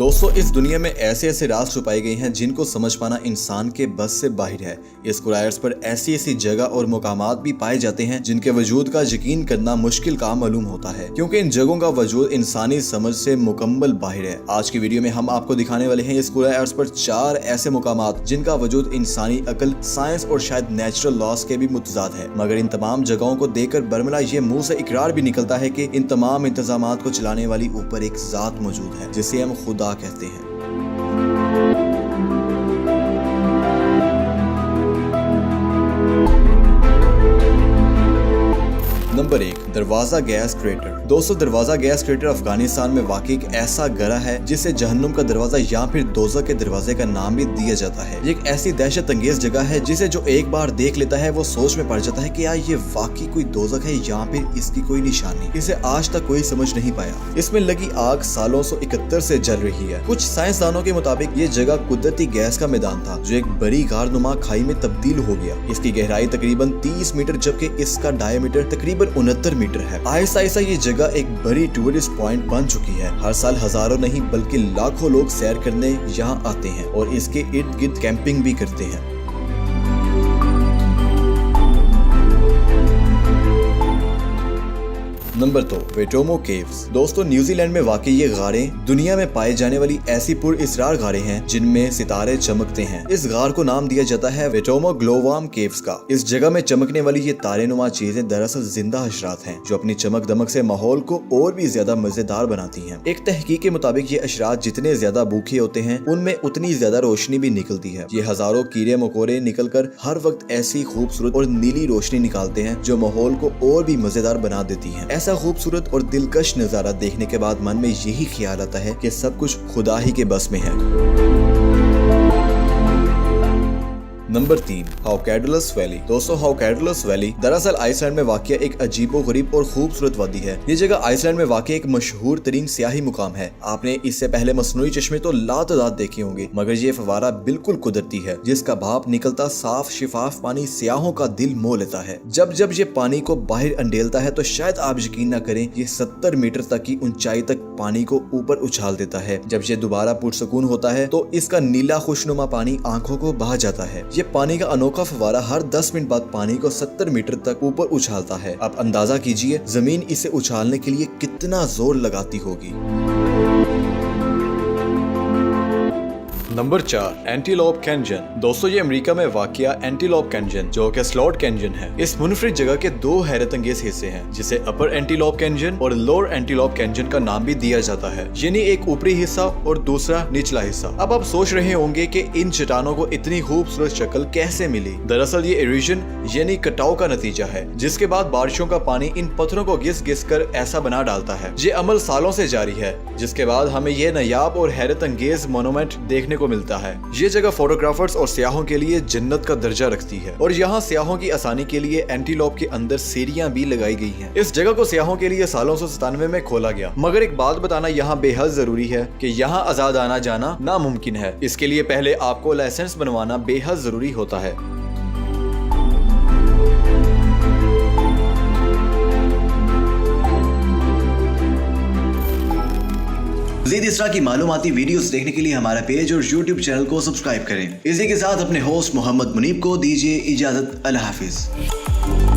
दोस्तों, इस दुनिया में ऐसे ऐसे राज छुपाए गए हैं जिनको समझ पाना इंसान के बस से बाहर है। इस कुरायर्स पर ऐसी ऐसी जगह और मुकामात भी पाए जाते हैं जिनके वजूद का यकीन करना मुश्किल काम मालूम होता है, क्योंकि इन जगहों का वजूद इंसानी समझ से मुकम्मल बाहर है। आज की वीडियो में हम आपको दिखाने वाले हैं इस कुरायर्स पर 4 ऐसे मुकामात जिनका वजूद इंसानी अकल, साइंस और शायद नेचुरल लॉस के भी मुतजाद है। मगर इन तमाम जगहों को देखकर बरमला ये मुंह से इकरार भी निकलता है कि इन तमाम इंतजामात को चलाने वाली ऊपर एक जात मौजूद है जिसे हम खुदा कहते हैं। नंबर 1, दरवाजा गैस क्रेटर। दोस्तों, दरवाजा गैस क्रेटर अफगानिस्तान में वाकई एक ऐसा गरा है जिसे जहन्नुम का दरवाजा या फिर दोज़ख के दरवाजे का नाम भी दिया जाता है। ये एक ऐसी दहशत अंगेज जगह है जिसे जो एक बार देख लेता है वो सोच में पड़ जाता है कि यार ये वाकई कोई दोज़ख है या फिर इसकी कोई निशानी। इसे आज तक कोई समझ नहीं पाया। इसमें लगी आग सालों 1971 से जल रही है। कुछ साइंसदानों के मुताबिक ये जगह कुदरती गैस का मैदान था जो एक बड़ी गारनुमा खाई में तब्दील हो गया। इसकी गहराई तकरीबन 30 मीटर जबकि इसका डायमीटर तकरीबन 69 मीटर है। आहिस्ता आहिस्ता ये जगह एक बड़ी टूरिस्ट पॉइंट बन चुकी है। हर साल हजारों नहीं बल्कि लाखों लोग सैर करने यहाँ आते हैं और इसके इर्द गिर्द कैंपिंग भी करते हैं। Number 2, वेटोमो caves. दोस्तों, न्यूजीलैंड में वाकई ये गारें दुनिया में पाए जाने वाली ऐसी पुरइसरार गारें हैं जिनमें सितारे चमकते हैं। इस गार को नाम दिया जाता है वेटोमो ग्लोवाम केव्स का। इस जगह में चमकने वाली ये तारेनुमा चीजें दरअसल जिंदा अशरात हैं जो अपनी चमक दमक से माहौल को और भी ज्यादा मजेदार बनाती हैं। एक तहकीक के मुताबिक ये अशरात जितने ज्यादा भूखे होते हैं उनमें उतनी ज्यादा रोशनी भी निकलती है। ये हजारों कीड़े मकोड़े निकलकर हर वक्त ऐसी खूबसूरत और नीली रोशनी निकालते हैं जो माहौल को और भी मजेदार बना देती है। ऐसा खूबसूरत और दिलकश नजारा देखने के बाद मन में यही ख्याल आता है कि सब कुछ खुदा ही के बस में है। Number 3, Haukadalur valley. दोस्तों, हाउकेडलस वैली दरअसल आइसलैंड में वाक़िया एक अजीबोगरीब और खूबसूरत वादी है। ये जगह आइसलैंड में वाक़िया एक मशहूर तरीन सियाही मुकाम है। आपने इससे पहले मसनूई चश्मे तो लातादाद देखे होंगे, मगर ये फवारा बिल्कुल कुदरती है जिसका भाप निकलता साफ शिफाफ पानी सियाहों का दिल मोह लेता है। जब जब ये पानी को बाहर अंडेलता है तो शायद आप यकीन न करें ये 70 मीटर तक की ऊंचाई तक पानी को ऊपर उछाल देता है। जब ये दोबारा पुरसकून होता है तो इसका नीला खुशनुमा पानी आंखों को बहा जाता है। ये पानी का अनोखा फवारा हर 10 मिनट बाद पानी को 70 मीटर तक ऊपर उछालता है। अब अंदाजा कीजिए जमीन इसे उछालने के लिए कितना जोर लगाती होगी। Number 4, antelope canyon. दोस्तों, ये अमेरिका में वाक़िया एंटीलोप कैंयन जो कि स्लॉट कैंयन है। इस मुनफरिद जगह के 2 हैरत अंगेज हिस्से हैं जिसे अपर एंटीलोप कैंयन और लोअर एंटीलोप कैंयन का नाम भी दिया जाता है, यानी एक ऊपरी हिस्सा और दूसरा निचला हिस्सा। अब आप सोच रहे होंगे कि इन चट्टानों को इतनी खूबसूरत शक्ल कैसे मिली। दरअसल ये इरोजन यानी कटाव का नतीजा है जिसके बाद बारिशों का पानी इन पत्थरों को घिस घिस कर ऐसा बना डालता है। ये अमल सालों से जारी है जिसके बाद हमें यह नायाब और हैरत अंगेज मोनूमेंट देखने को मिलता है। ये जगह फोटोग्राफर्स और सियाहों के लिए जन्नत का दर्जा रखती है और यहाँ सियाहों की आसानी के लिए एंटीलोप के अंदर सीढ़ियां भी लगाई गई हैं। इस जगह को सियाहों के लिए सालों 1997 में खोला गया, मगर एक बात बताना यहाँ बेहद जरूरी है कि यहाँ आजाद आना जाना नामुमकिन है। इसके लिए पहले आपको लाइसेंस बनवाना बेहद जरूरी होता है। मज़ीद इस तरह की मालूमाती वीडियोस देखने के लिए हमारा पेज और YouTube चैनल को सब्सक्राइब करें। इसी के साथ अपने होस्ट मोहम्मद मुनीब को दीजिए इजाजत। अल्लाह हाफिज।